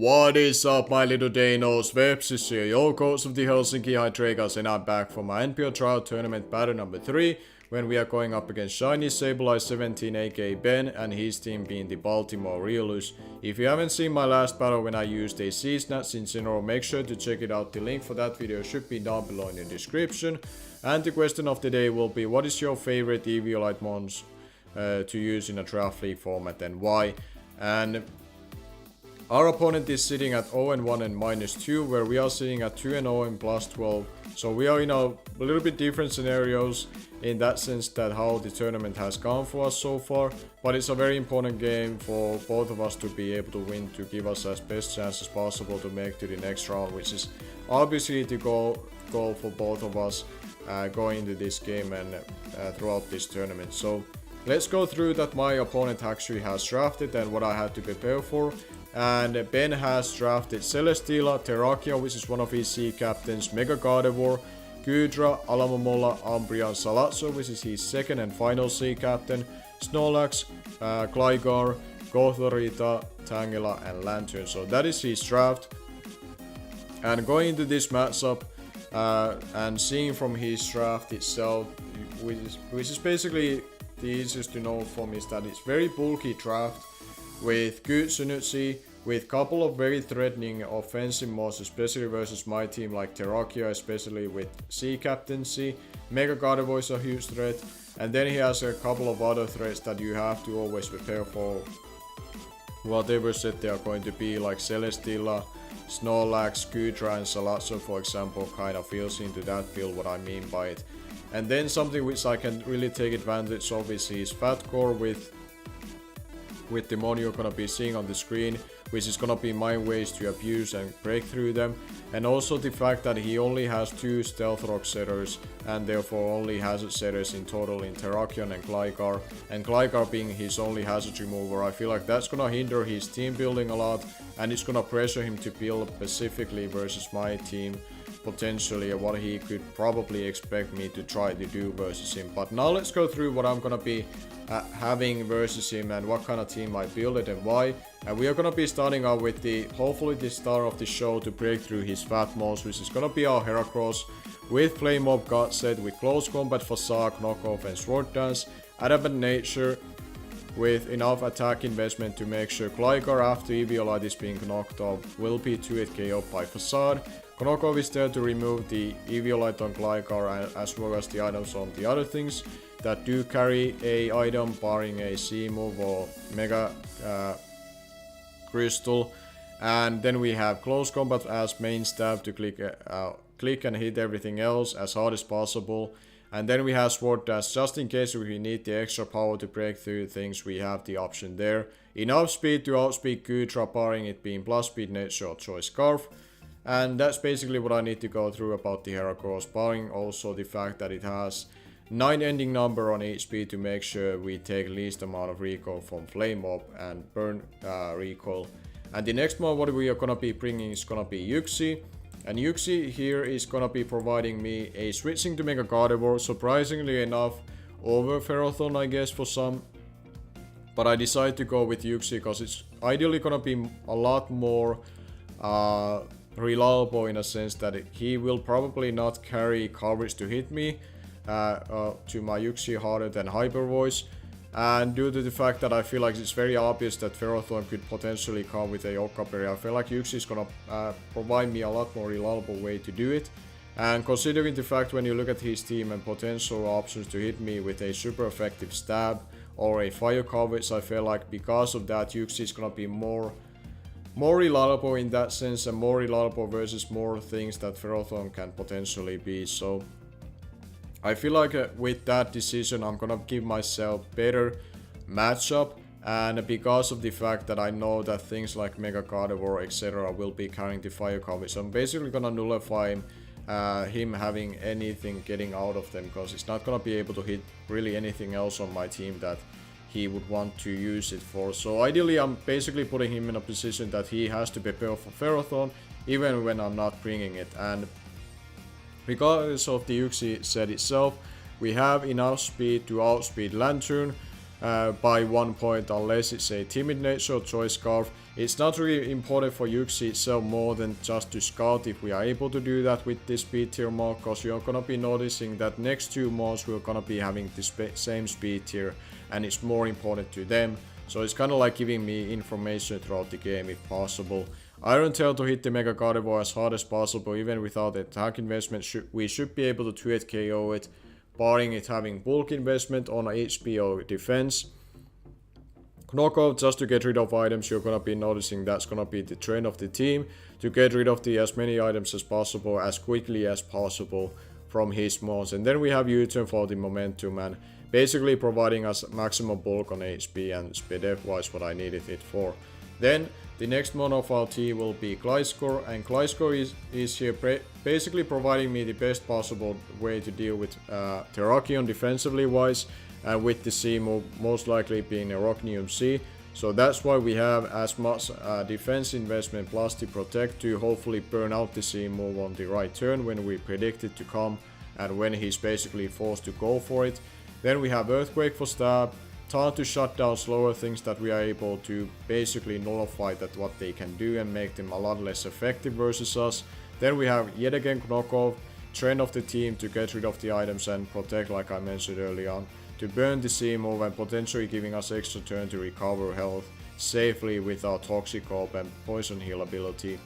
What is up, my little Deinos? Vepsis here, your coach of the Helsinki Hydreigas, and I'm back for my NPL Tryout tournament battle number 3, when we are going up against ShinySableye 17 aka Ben and his team being the Baltimore Oriolus. If you haven't seen my last battle when I used a Z-Snatch Incineroar, make sure to check it out. The link for that video should be down below in the description. And the question of the day will be, what is your favorite Eviolite mons to use in a draft league format and why? And our opponent is sitting at 0-1 and -2, where we are sitting at 2-0 and +12. So we are in a little bit different scenarios in that sense that how the tournament has gone for us so far. But it's a very important game for both of us to be able to win, to give us as best chance as possible to make to the next round, which is obviously the goal for both of us going into this game and throughout this tournament. So let's go through that my opponent actually has drafted and what I had to prepare for. And Ben has drafted Celesteela, Terrakia, which is one of his sea captains, Mega Gardevoir, Gudra, Alamomola, Umbria, and Salazzo, which is his second and final sea captain, Snorlax, Gligar, Gothorita, Tangela, and Lantern. So that is his draft. And going into this matchup and seeing from his draft itself, which is basically the easiest to know from, is that it's very bulky draft with good synergy, with couple of very threatening offensive mods, especially versus my team like Terrakia, especially with sea captaincy. Mega Gardevoir is a huge threat, and then he has a couple of other threats that you have to always prepare for, whatever set they are going to be, like Celesteela, Snorlax, Gudra, and Salazzo, for example, kind of feels into that build what I mean by it. And then something which I can really take advantage of is his Fat Core with the mod you're gonna be seeing on the screen, which is gonna be my ways to abuse and break through them. And also the fact that he only has 2 Stealth Rock setters and therefore only hazard setters in total in Terrakion and Gligar. And Gligar being his only hazard remover, I feel like that's gonna hinder his team building a lot, and it's gonna pressure him to build specifically versus my team, potentially what he could probably expect me to try to do versus him. But now let's go through what I'm gonna be having versus him and what kind of team I build it and why. And we are gonna be starting out with hopefully the star of the show to break through his fat mods, which is gonna be our Heracross with Flame Mob God set, with Close Combat, Facade, Knockoff, and Sword Dance, Adamant Nature with enough attack investment to make sure Gligar after Eviolite is being knocked off will be 2-hit KO by Facade. Knockoff is there to remove the Eviolite on Gligar as well as the items on the other things that do carry a item, barring a C-move or Mega Crystal. And then we have Close Combat as main stab to click and hit everything else as hard as possible. And then we have Sword Dash just in case we need the extra power to break through things, we have the option there. Enough speed to outspeed Gudra, barring it being plus speed, nature, or choice scarf. And that's basically what I need to go through about the Heracross, barring also the fact that it has 9 ending number on HP to make sure we take least amount of recoil from Flame Mob and burn recoil. And the next mod what we are gonna be bringing is gonna be Yuxi. And Yuxi here is gonna be providing me a switching to Mega Gardevoir, surprisingly enough over Ferrothorn I guess for some. But I decided to go with Yuxi because it's ideally gonna be a lot more reliable in a sense that he will probably not carry coverage to hit me to my Yuxi harder than Hyper Voice. And due to the fact that I feel like it's very obvious that Ferrothorn could potentially come with a Okaberry, I feel like Yuxi is gonna provide me a lot more reliable way to do it. And considering the fact when you look at his team and potential options to hit me with a super effective stab or a fire coverage, I feel like because of that Yuxi is gonna be more reliable in that sense, and more reliable versus more things that Ferrothorn can potentially be. So I feel like with that decision I'm gonna give myself better matchup, and because of the fact that I know that things like Mega Gardevoir etc will be carrying the fire coverage, so I'm basically gonna nullify him having anything getting out of them, because it's not gonna be able to hit really anything else on my team that he would want to use it for. So ideally I'm basically putting him in a position that he has to prepare for Ferrothorn even when I'm not bringing it. And regardless of the Yuxi set itself, we have enough speed to outspeed Lantern by 1 point unless it's a timid nature or choice scarf. It's not really important for Yuxi itself more than just to scout if we are able to do that with this speed tier mod, because you're gonna be noticing that next 2 mods we're gonna be having the same speed tier, and it's more important to them. So it's kind of like giving me information throughout the game if possible. Iron Tail to hit the Mega Gardevoir as hard as possible, even without attack investment. We should be able to 2-hit KO it, barring it having bulk investment on HP or defense. Knockout just to get rid of items. You're gonna be noticing that's gonna be the trend of the team, to get rid of as many items as possible as quickly as possible from his mods. And then we have U-turn for the momentum and basically providing us maximum bulk on HP and speed F wise what I needed it for. Then the next mod of our team will be Gliscor, and Gliscor is here basically providing me the best possible way to deal with Terrakion defensively wise, and with the C move most likely being Arachnium C. So that's why we have as much defense investment plus the protect to hopefully burn out the C move on the right turn when we predict it to come and when he's basically forced to go for it. Then we have Earthquake for stab, Taunt to shut down slower things that we are able to basically nullify that what they can do and make them a lot less effective versus us. Then we have yet again Knockoff, trend of the team to get rid of the items and protect like I mentioned early on, to burn the C move and potentially giving us extra turn to recover health safely with our Toxic Orb and Poison Heal ability.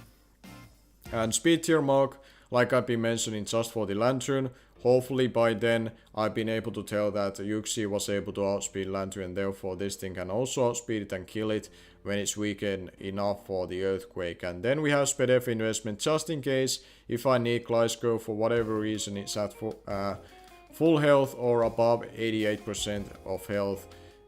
And Speed Tier Mark, like I've been mentioning just for the Lantern, hopefully by then I've been able to tell that Yuxi was able to outspeed Lantern, and therefore this thing can also outspeed it and kill it when it's weakened enough for the Earthquake. And then we have Speed F investment just in case if I need Gliscor for whatever reason it's at full health or above 88% of health,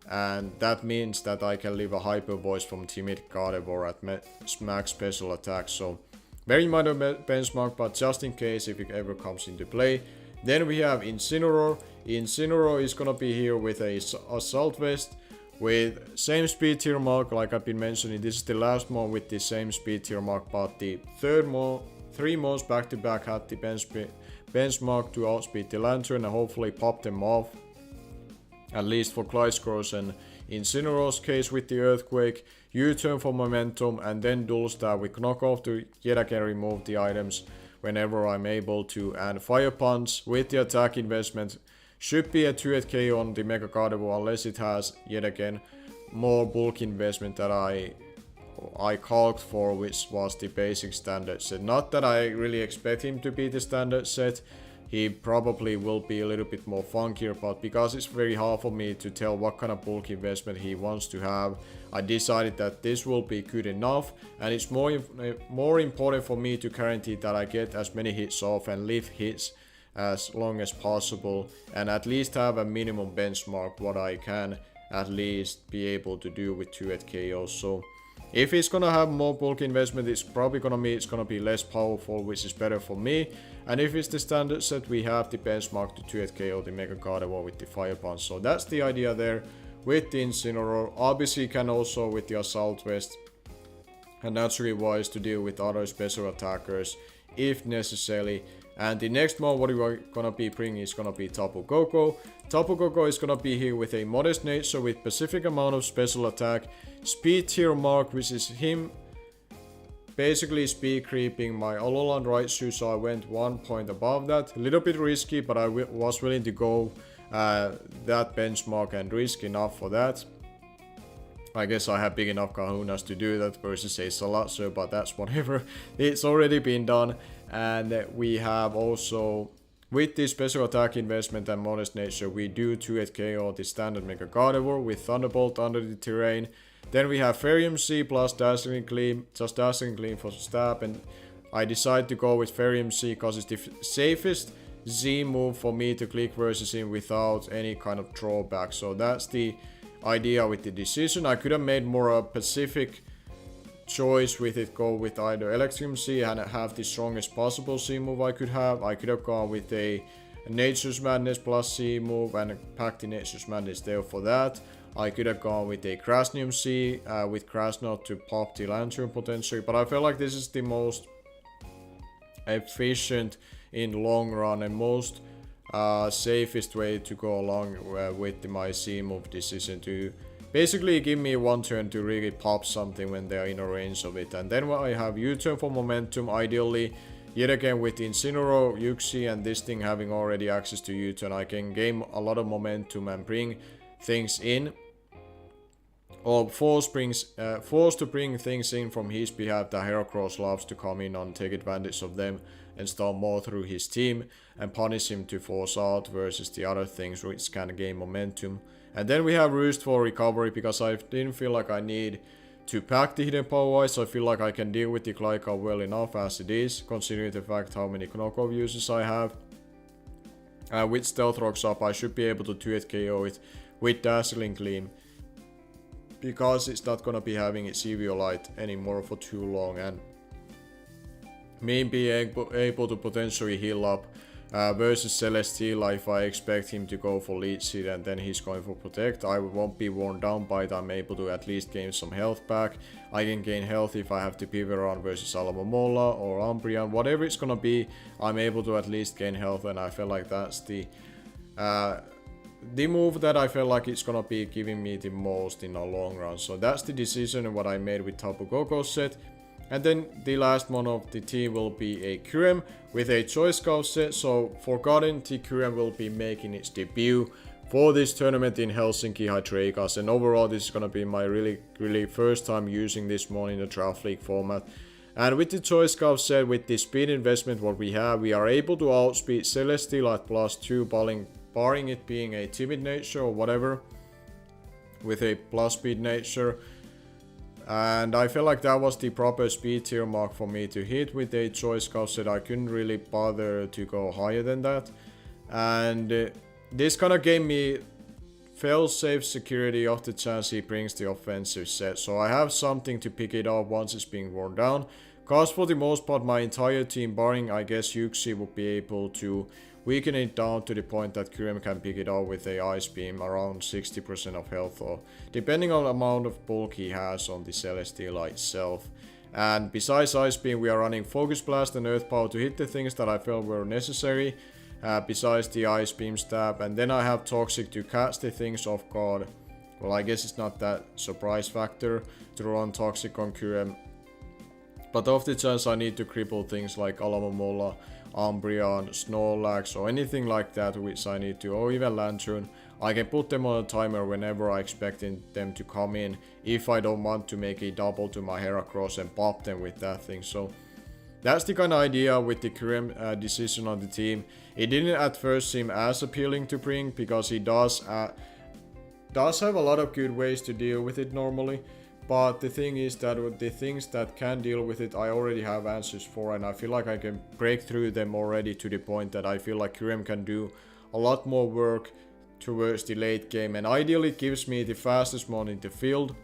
and that means that I can leave a Hyper Voice from Timid Gardevoir at max special attack. So very minor benchmark, but just in case if it ever comes into play. Then we have Incineroar. Incineroar is gonna be here with a Assault Vest with same speed tier mark like I've been mentioning. This is the last one with the same speed tier mark, but the three mods back to back had the benchmark to outspeed the Lantern and hopefully pop them off, at least for Gliscor's and Incineroar's case with the Earthquake, U-turn for momentum, and then Dual Stab with Knockoff to yet again remove the items whenever I'm able to, and Fire Punch with the attack investment should be a 2-hit KO on the Mega Gardevoir unless it has yet again more bulk investment that I calced for, which was the basic standard set. Not that I really expect him to be the standard set, he probably will be a little bit more funkier, but because it's very hard for me to tell what kind of bulk investment he wants to have, I decided that this will be good enough, and it's more important for me to guarantee that I get as many hits off and live hits as long as possible, and at least have a minimum benchmark what I can at least be able to do with 2-hit KOs. So if it's gonna have more bulk investment, it's probably gonna mean it's gonna be less powerful, which is better for me. And if it's the standard set, we have the benchmark to 2-hit KO the Mega Gardevoir with the Fire Punch. So that's the idea there with the Incineroar. Obviously can also with the Assault Vest and naturally wise to deal with other special attackers if necessary. And the next mod what we're gonna be bringing is gonna be Tapu Koko. Tapu Koko is gonna be here with a modest nature with specific amount of special attack, speed tier mark, which is him basically speed creeping my Alolan Raichu, so I went 1 point above that. A little bit risky, but I was willing to go that benchmark and risk enough for that. I guess I have big enough Kahunas to do that versus a Salatsu, but that's whatever. It's already been done. And we have also, with this special attack investment and modest nature, we do 2-hit KO the standard Mega Gardevoir with Thunderbolt under the terrain. Then we have Ferium C plus Dazzling Gleam, just Dazzling Gleam for stab, and I decided to go with Ferium C because it's the safest Z move for me to click versus him without any kind of drawback. So that's the idea with the decision. I could have made more a Pacific choice with it, go with either Electrium C and have the strongest possible C move I could have. I could have gone with a Nature's Madness plus C move and packed the Nature's Madness there for that. I could have gone with a Krasnium C with Krasnot to pop the Lantern potentially, but I feel like this is the most efficient in long run and most safest way to go along with my C move decision to basically give me one turn to really pop something when they are in a range of it. And then I have U-turn for momentum, ideally. Yet again with Incineroar, Yuxi and this thing having already access to U-turn, I can gain a lot of momentum and bring things in. Or force to bring things in from his behalf that Heracross loves to come in and take advantage of them and start more through his team and punish him to force out versus the other things which can gain momentum. And then we have Roost for recovery because I didn't feel like I need to pack the hidden power, so I feel like I can deal with the Gligar well enough as it is, considering the fact how many knockoff uses I have. With Stealth Rocks up, I should be able to 2-hit KO it with Dazzling Gleam, because it's not gonna be having its Eviolite anymore for too long, and me being able to potentially heal up versus Celesteela, if I expect him to go for lead seed and then he's going for protect, I won't be worn down by it. I'm able to at least gain some health back. I can gain health if I have to pivot around versus Alomomola or Umbreon, whatever it's gonna be, I'm able to at least gain health, and I feel like that's the move that I feel like it's gonna be giving me the most in the long run. So that's the decision what I made with Tapu Koko set. And then the last one of the team will be a Kyurem with a Choice Scout set. So Forgotten, the Kyurem will be making its debut for this tournament in Helsinki Hydreigas. And overall this is gonna be my really first time using this one in the Draft League format. And with the Choice Scout set, with the speed investment what we have, we are able to outspeed Celesteela at +2, barring it being a timid nature or whatever, with a plus speed nature. And I feel like that was the proper speed tier mark for me to hit with a Choice Scout set. I couldn't really bother to go higher than that. And this kind of gave me fail-safe security of the chance he brings the offensive set. So I have something to pick it up once it's being worn down. Cause for the most part my entire team, barring I guess Yuxi, would be able to weaken it down to the point that Kyurem can pick it up with a Ice Beam around 60% of health, or depending on the amount of bulk he has on the Celesteela itself. And besides Ice Beam, we are running Focus Blast and Earth Power to hit the things that I felt were necessary, besides the Ice Beam stab. And then I have Toxic to catch the things off guard. Well, I guess it's not that surprise factor to run Toxic on Kyurem, but of the chance I need to cripple things like Alomomola, Umbreon, Snorlax or anything like that which I need to, or even Lantern, I can put them on a timer whenever I expect them to come in, if I don't want to make a double to my Heracross and pop them with that thing. So that's the kind of idea with the Kyurem decision on the team. It didn't at first seem as appealing to bring, because he does have a lot of good ways to deal with it normally. But the thing is that with the things that can deal with it, I already have answers for, and I feel like I can break through them already to the point that I feel like Kyurem can do a lot more work towards the late game, and ideally it gives me the fastest one in the field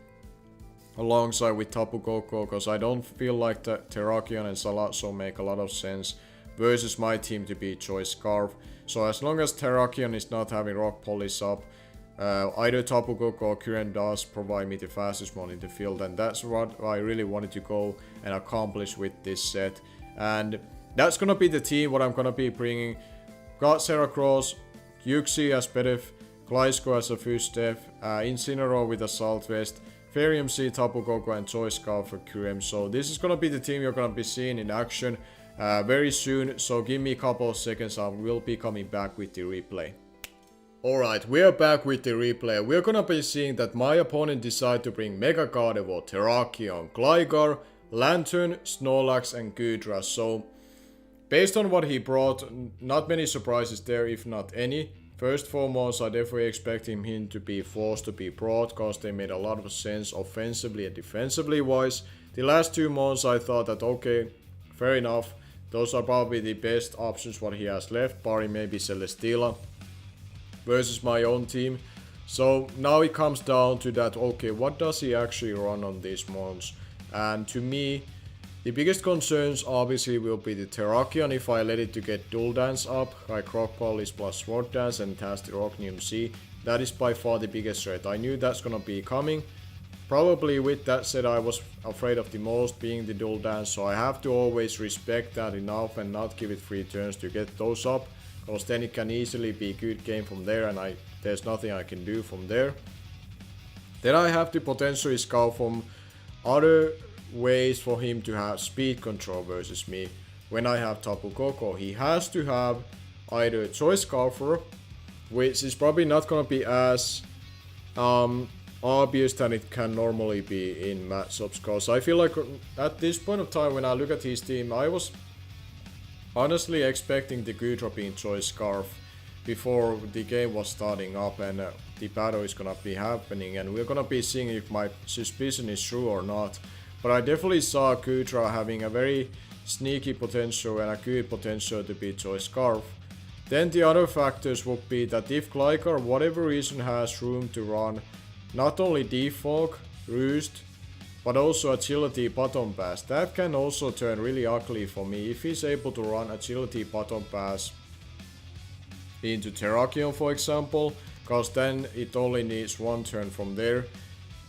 alongside with Tapu Koko, because I don't feel like that Terrakion and Salazzle make a lot of sense versus my team to be Choice Scarf. So as long as Terrakion is not having Rock Polish up, either Tapu Koko or Kyurem does provide me the fastest one in the field, and that's what I really wanted to go and accomplish with this set. And that's gonna be the team what I'm gonna be bringing. Got Heracross, Yuxi as Pedef, Gliscor as a first step, Incineroar with Assault Vest, Fairy MC, Tapu Koko and Choice Scout for Kyurem. So this is gonna be the team you're gonna be seeing in action very soon, so give me a couple of seconds, I will be coming back with the replay. Alright, we are back with the replay. We're gonna be seeing that my opponent decided to bring Mega Gardevoir, Terrakion, Gligar, Lantern, Snorlax and Goodra. So, based on what he brought, not many surprises there, if not any. First foremost, I definitely expect him to be forced to be brought, because they made a lot of sense offensively and defensively wise. The last 2 months I thought that okay, fair enough, those are probably the best options what he has left, barring maybe Celesteela versus my own team. So now it comes down to that, okay, what does he actually run on these months? And to me, the biggest concerns obviously will be the Terrakion if I let it to get Dual Dance up, like Rock Polish plus Sword Dance, and it has the Rocknium C. That is by far the biggest threat. I knew that's gonna be coming. Probably with that said, I was afraid of the most being the Dual Dance, so I have to always respect that enough and not give it 3 turns to get those up, because then it can easily be a good game from there, and there's nothing I can do from there. Then I have to potentially scout from other ways for him to have speed control versus me. When I have Tapu Koko, he has to have either Choice Scarfer, which is probably not gonna be as obvious than it can normally be in matchups, because I feel like at this point of time when I look at his team, I was honestly expecting the Goodra being Choice Scarf before the game was starting up and the battle is gonna be happening, and we're gonna be seeing if my suspicion is true or not. But I definitely saw Goodra having a very sneaky potential and a good potential to be Choice Scarf. Then the other factors would be that if Gligar, whatever reason, has room to run not only Defog, Roost, but also Agility Bottom Pass, that can also turn really ugly for me if he's able to run Agility Bottom Pass into Terrakion, for example, because then it only needs one turn from there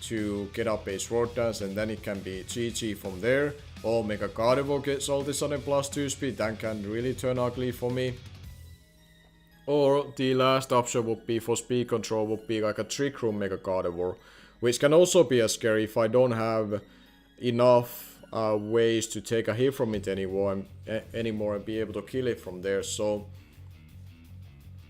to get up a Sword Dance, and then it can be GG from there. Or Mega Gardevoir gets all this on a +2 speed, that can really turn ugly for me. Or the last option would be for speed control would be like a Trick Room Mega Gardevoir, which can also be as scary if I don't have enough ways to take a hit from it anymore and be able to kill it from there. So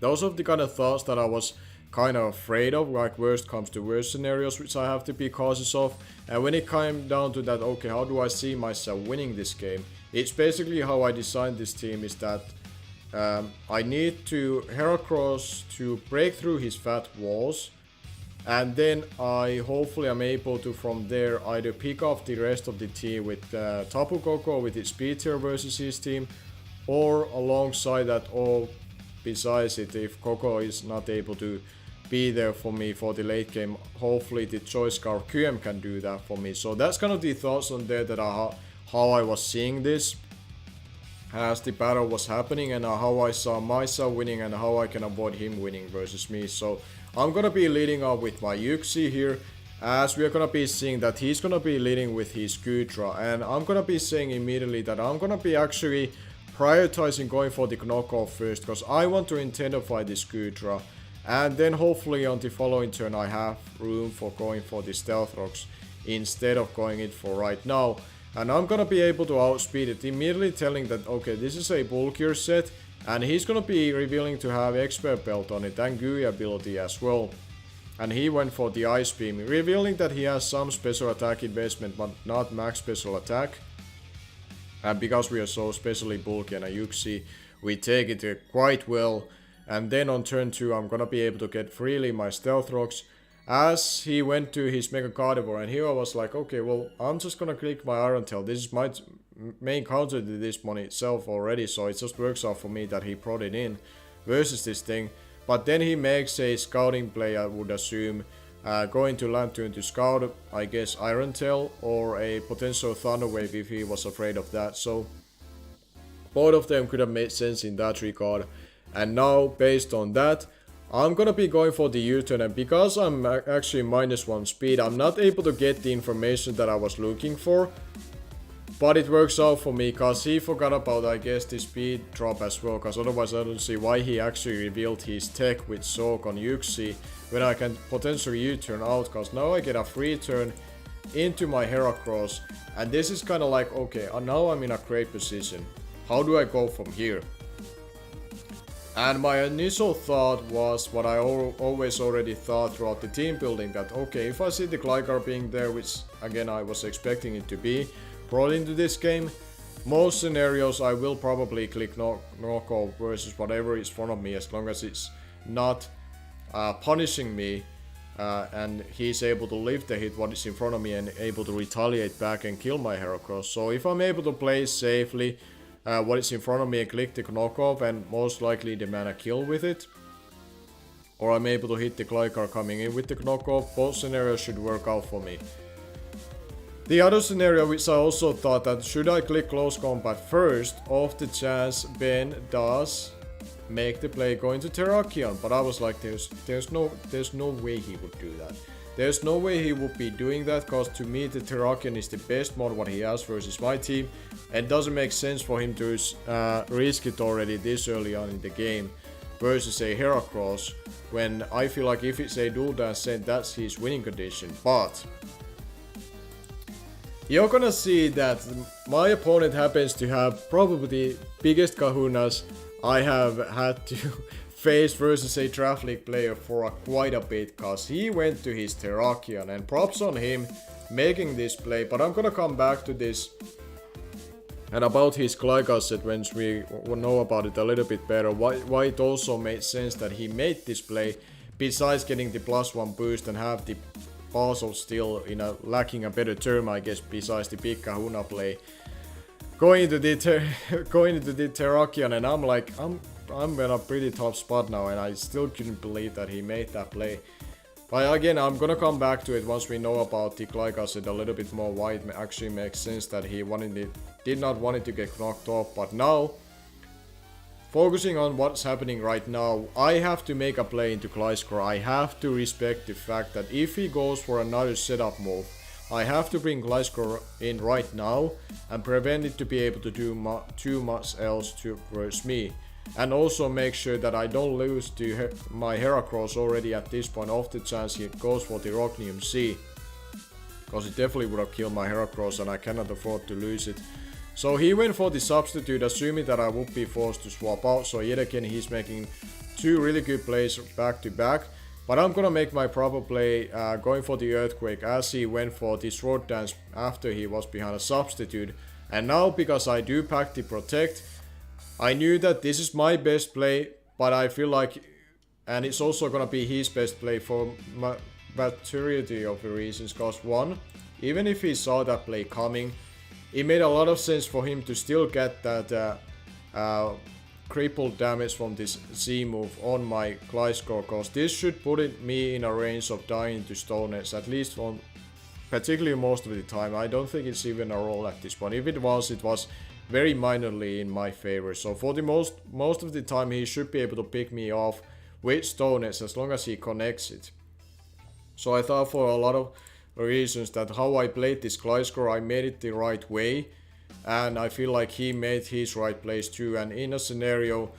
those are the kind of thoughts that I was kind of afraid of, like worst comes to worst scenarios, which I have to be cautious of. And when it came down to that, okay, how do I see myself winning this game? It's basically how I designed this team is that I need to Heracross to break through his fat walls, and then I hopefully am able to from there either pick off the rest of the team with Tapu Koko with its speed tier versus his team, or alongside that, or besides it, if Koko is not able to be there for me for the late game, hopefully the Choice Scarf QM can do that for me. So that's kind of the thoughts on there that how I was seeing this as the battle was happening, and how I saw myself winning and how I can avoid him winning versus me. So I'm gonna be leading off with my Yuxi here, as we are gonna be seeing that he's gonna be leading with his Goodra, and I'm gonna be saying immediately that I'm gonna be actually prioritizing going for the knockoff first, because I want to intensify this Goodra, and then hopefully on the following turn I have room for going for the Stealth Rocks instead of going it for right now. And I'm gonna be able to outspeed it, immediately telling that okay, this is a bulkier set, and he's gonna be revealing to have Expert Belt on it and GUI ability as well. And he went for the Ice Beam, revealing that he has some special attack investment but not max special attack. And because we are so specially bulky and a Yuxi, we take it quite well. And then on turn 2 I'm gonna be able to get freely my Stealth Rocks, as he went to his Mega Gardevoir, and here I was like, okay, well, I'm just gonna click my Iron Tail. This is my main counter to this money itself already, so it just works out for me that he brought it in versus this thing. But then he makes a scouting play, I would assume, going to Lantern to scout, I guess, Iron Tail or a potential Thunder Wave if he was afraid of that. So both of them could have made sense in that regard. And now, based on that, I'm gonna be going for the U-turn, and because I'm actually -1 speed, I'm not able to get the information that I was looking for. But it works out for me, because he forgot about, I guess, the speed drop as well, because otherwise I don't see why he actually revealed his tech with Soak on Yuxi when I can potentially U-turn out, because now I get a free turn into my Heracross, and this is kind of like, okay, now I'm in a great position. How do I go from here? And my initial thought was what I always already thought throughout the team building, that okay, if I see the Gligar being there, which again I was expecting it to be, brought into this game, most scenarios I will probably click knockoff versus whatever is in front of me, as long as it's not punishing me and he's able to lift the hit what is in front of me and able to retaliate back and kill my Heracross. So if I'm able to play safely what is in front of me and click the knockoff and most likely demand a kill with it, or I'm able to hit the Gligar coming in with the knockoff, both scenarios should work out for me. The other scenario, which I also thought that should I click close combat first, off the chance Ben does make the play going to Terrakion, but I was like, there's no way he would do that. There's no way he would be doing that, because to me the Terrakion is the best mod what he has versus my team, and it doesn't make sense for him to risk it already this early on in the game versus a Heracross, when I feel like if it's a dual dance, then that's his winning condition. But you're gonna see that my opponent happens to have probably the biggest Kahunas I have had to face versus a Draft League player for quite a bit, cause he went to his Terrakion, and props on him making this play. But I'm gonna come back to this and about his Glycaset once we know about it a little bit better, why it also made sense that he made this play, besides getting the +1 boost and have the Pass of Steel, lacking a better term I guess, besides the big Kahuna play. Going into the Terrakion, and I'm like, I'm in a pretty tough spot now, and I still couldn't believe that he made that play. But again, I'm gonna come back to it once we know about the Glycaset a little bit more, why it actually makes sense that he did not want it to get knocked off. But now, focusing on what's happening right now, I have to make a play into Gliscor. I have to respect the fact that if he goes for another setup move, I have to bring Gliscor in right now and prevent it to be able to do too much else towards me. And also make sure that I don't lose to my Heracross already at this point, off the chance he goes for the Rocknium C. Because it definitely would have killed my Heracross, and I cannot afford to lose it. So he went for the substitute, assuming that I would be forced to swap out. So yet again, he's making two really good plays back to back. But I'm gonna make my proper play, going for the Earthquake, as he went for the Sword Dance after he was behind a substitute. And now, because I do pack the Protect, I knew that this is my best play, but I feel like, and it's also gonna be his best play for majority of the reasons. Cause one, even if he saw that play coming, it made a lot of sense for him to still get that crippled damage from this Z move on my Gliscor, cause this should put me in a range of dying to Stone Edge, at least on particularly most of the time. I don't think it's even a roll at this point. If it was very minorly in my favor. So for the most of the time, he should be able to pick me off with Stone Edge as long as he connects it. So I thought for a lot of reasons that how I played this Gliscor, I made it the right way, and I feel like he made his right plays too. And in a scenario,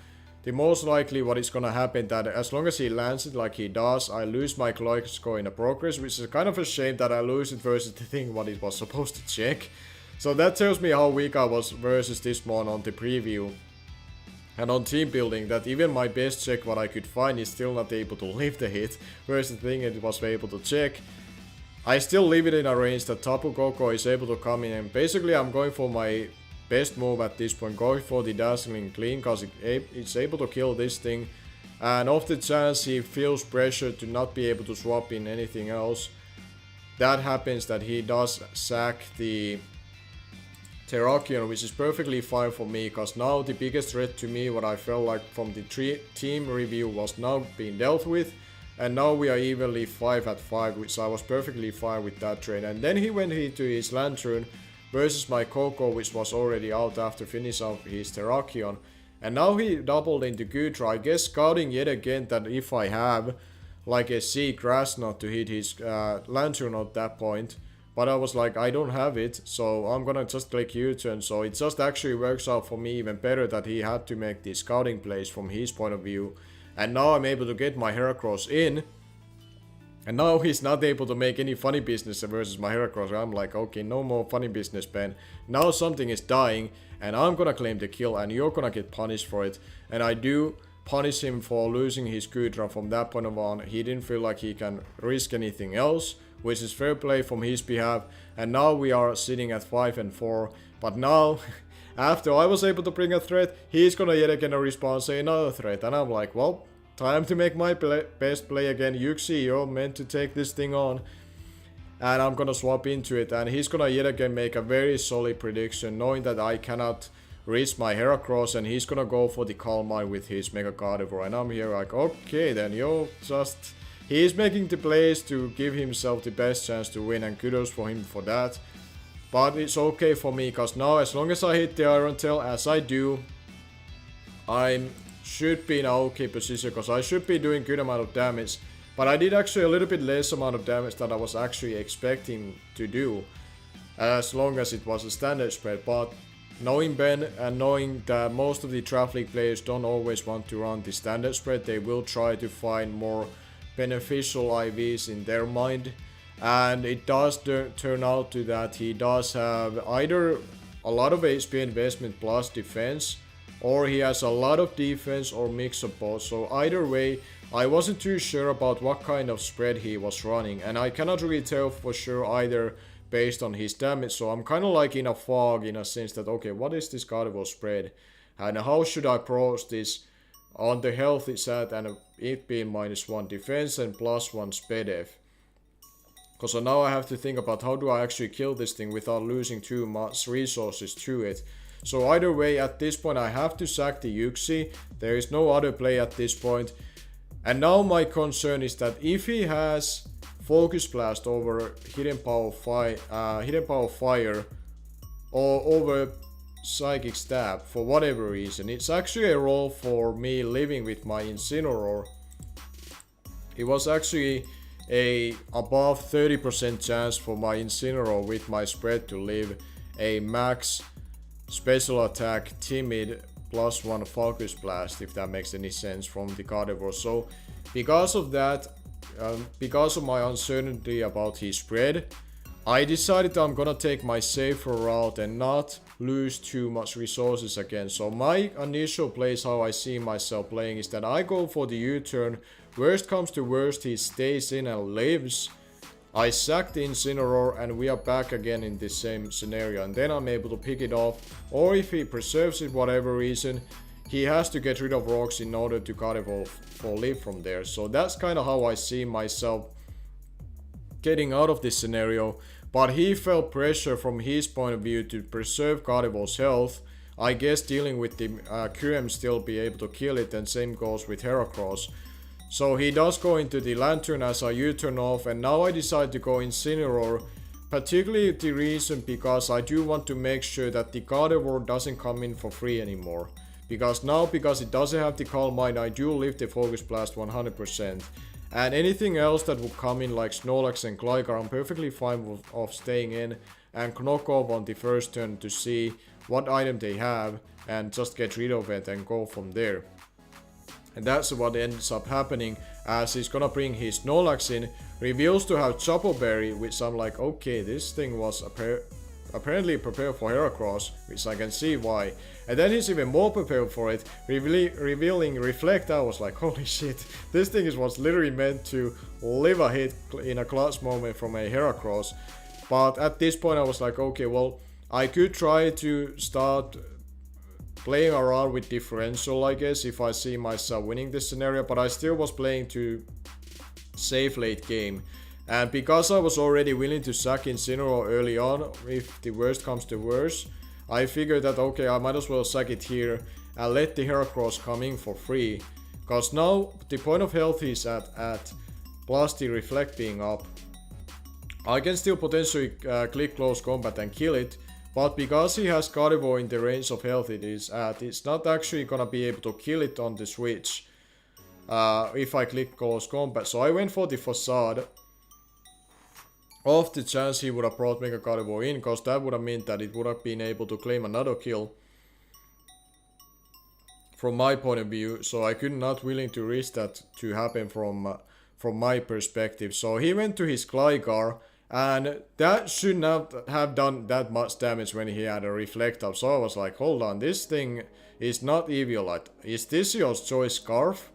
the most likely what is gonna happen that as long as he lands it like he does, I lose my Gliscor in a progress, which is kind of a shame that I lose it versus the thing what it was supposed to check. So that tells me how weak I was versus this one on the preview. And on team building, that even my best check what I could find is still not able to live the hit, versus the thing it was able to check. I still leave it in a range that Tapu Koko is able to come in, and basically I'm going for my best move at this point, going for the Dazzling Clean, cause it's able to kill this thing. And off the chance he feels pressure to not be able to swap in anything else, that happens that he does sack the Terrakion, which is perfectly fine for me, because now the biggest threat to me, what I felt like from the team review, was now being dealt with. And now we are evenly 5-5, which I was perfectly fine with that trade. And then he went into his Lantern versus my Koko, which was already out after finishing off his Terrakion. And now he doubled into Gutra, I guess scouting yet again that if I have like a C Grass Knot to hit his Lantern at that point. But I was like, I don't have it, so I'm gonna just click U-turn. So it just actually works out for me even better that he had to make these scouting plays from his point of view. And now I'm able to get my Heracross in. And now he's not able to make any funny business versus my Heracross. I'm like, okay, no more funny business, Ben. Now something is dying, and I'm gonna claim the kill, and you're gonna get punished for it. And I do punish him for losing his Gudra from that point on. He didn't feel like he can risk anything else, which is fair play from his behalf. And now we are sitting at 5-4. But now, after I was able to bring a threat, he's gonna yet again respond, say another threat. And I'm like, well, time to make my best play again. Yuxi, you're meant to take this thing on. And I'm gonna swap into it. And he's gonna yet again make a very solid prediction, knowing that I cannot risk my Heracross. And he's gonna go for the Calm Mind with his Mega Gardevoir. And I'm here like, okay, then you're just... He's making the plays to give himself the best chance to win, and kudos for him for that. But it's okay for me, because now as long as I hit the Iron Tail, as I do, I should be in an okay position, because I should be doing good amount of damage. But I did actually a little bit less amount of damage than I was actually expecting to do, as long as it was a standard spread. But knowing Ben and knowing that most of the Draft League players don't always want to run the standard spread, they will try to find more beneficial IVs in their mind. And it does turn out to that he does have either a lot of HP investment plus defense, or he has a lot of defense or mix of both. So either way, I wasn't too sure about what kind of spread he was running, and I cannot really tell for sure either based on his damage. So I'm kind of like in a fog in a sense that, okay, what is this carnivore spread and how should I approach this on the health it's at, and it being -1 defense and +1 SPDF. Because now I have to think about how do I actually kill this thing without losing too much resources to it. So either way, at this point I have to sack the Yuxi. There is no other play at this point. And now my concern is that if he has Focus Blast over Hidden Power Fire or over Psychic Stab for whatever reason, it's actually a roll for me living with my Incineroar. It was actually a above 30% chance for my Incineroar with my spread to live a max special attack timid +1 Focus Blast, if that makes any sense, from the carnivore. So because of that, because of my uncertainty about his spread, I decided I'm gonna take my safer route and not lose too much resources again. So my initial place, how I see myself playing, is that I go for the U-turn. Worst comes to worst, he stays in and lives. I sack the Incineroar and we are back again in the same scenario, and then I'm able to pick it off. Or if he preserves it whatever reason, he has to get rid of rocks in order to carnivore for live from there. So that's kind of how I see myself getting out of this scenario. But he felt pressure from his point of view to preserve carnivore's health. I guess dealing with the QM still be able to kill it, and same goes with Heracross. So he does go into the Lantern as I U-turn off, and now I decide to go Incineroar. Particularly the reason because I do want to make sure that the carnivore doesn't come in for free anymore. Because now, because it doesn't have the Calm Mind, I do live the Focus Blast 100%. And anything else that would come in like Snorlax and Gligar, I'm perfectly fine with staying in and knock off on the first turn to see what item they have and just get rid of it and go from there. And that's what ends up happening, as he's gonna bring his Snorlax in, reveals to have Chopo Berry, which I'm like, okay, this thing was apparently prepared for Heracross, which I can see why. And then he's even more prepared for it, revealing Reflect. I was like, holy shit, this thing was literally meant to live a hit in a clutch moment from a Heracross. But at this point I was like, okay, well, I could try to start playing around with differential, I guess, if I see myself winning this scenario, but I still was playing to save late game. And because I was already willing to sack Incineroar early on, if the worst comes to worst, I figured that okay, I might as well sack it here and let the Heracross come in for free. Because now the point of health is at plus the Reflect being up. I can still potentially click close combat and kill it, but because he has carnivore in the range of health it is at, it's not actually gonna be able to kill it on the switch if I click close combat. So I went for the Facade of the chance he would have brought Mega Carnivore in, because that would have meant that it would have been able to claim another kill from my point of view. So I could not willing to risk that to happen from my perspective. So he went to his Gligar, and that should not have done that much damage when he had a Reflect up. So I was like, hold on, this thing is not Eviolite. Is this your choice Scarf?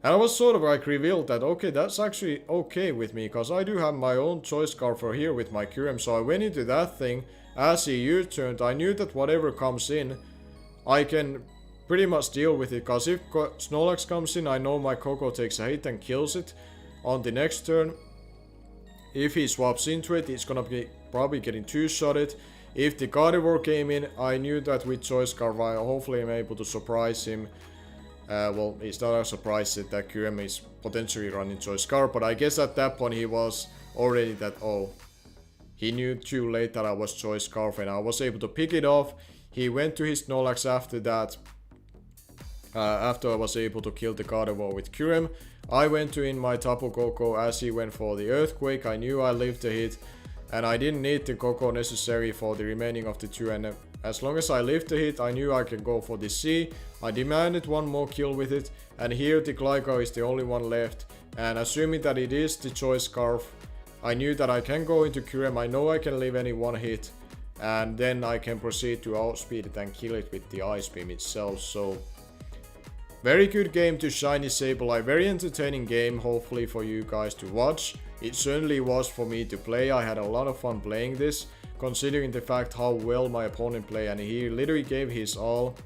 And I was sort of like revealed that okay, that's actually okay with me, because I do have my own choice Scarf here with my Kyurem. So I went into that thing. As he U-turned, I knew that whatever comes in, I can pretty much deal with it, because if Snorlax comes in, I know my Coco takes a hit and kills it on the next turn. If he swaps into it, it's gonna be probably getting two-shotted. If the Gardevoir came in, I knew that with Choice Scarf, I hopefully am able to surprise him. Well, it's not a surprise that QM is potentially running Choice Scarf, but I guess at that point he was already that, oh, he knew too late that I was Choice Scarf, and I was able to pick it off. He went to his Snorlax after that. After I was able to kill the Gardevoir with Kyurem, I went to in my Tapu Koko as he went for the Earthquake. I knew I lived the hit, and I didn't need the Coco necessary for the remaining of the 2, and as long as I lived the hit, I knew I could go for the C. I demanded one more kill with it, and here the Glico is the only one left, and assuming that it is the Choice Scarf, I knew that I can go into Kurem. I know I can leave any one hit, and then I can proceed to outspeed it and kill it with the Ice Beam itself. So very good game to ShinySableye, very entertaining game, hopefully for you guys to watch. It certainly was for me to play. I had a lot of fun playing this, considering the fact how well my opponent played, and he literally gave his all,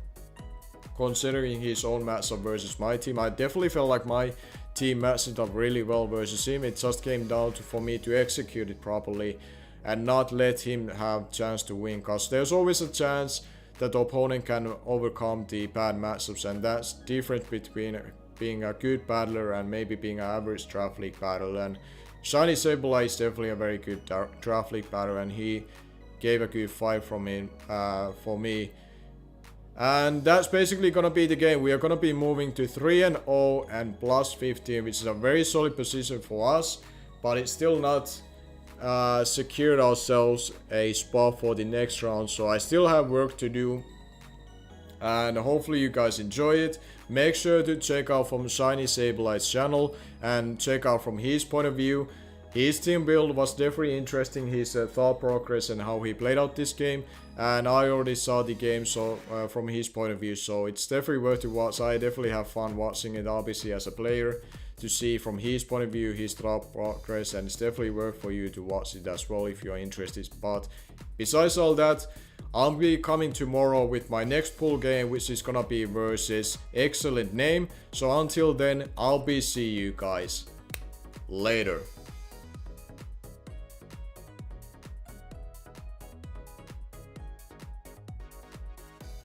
considering his own matchup versus my team. I definitely felt like my team matched it up really well versus him. It just came down to for me to execute it properly and not let him have chance to win, because there's always a chance that the opponent can overcome the bad matchups, and that's different between being a good battler and maybe being an average Draft League battler. And ShinySableye is definitely a very good Draft League battler, and he gave a good fight from him for me. And that's basically gonna be the game. We are gonna be moving to 3-0 and plus 15, which is a very solid position for us, but it's still not secured ourselves a spot for the next round, so I still have work to do, and hopefully you guys enjoy it. Make sure to check out from ShinySableye's channel and check out from his point of view. His team build was definitely interesting, his thought progress and how he played out this game, and I already saw the game, so from his point of view, so it's definitely worth to watch. I definitely have fun watching it, obviously, as a player, to see from his point of view his thought progress, and it's definitely worth for you to watch it as well if you're interested. But besides all that, I'll be coming tomorrow with my next pool game, which is gonna be versus Excellent Name. So until then, I'll be see you guys later.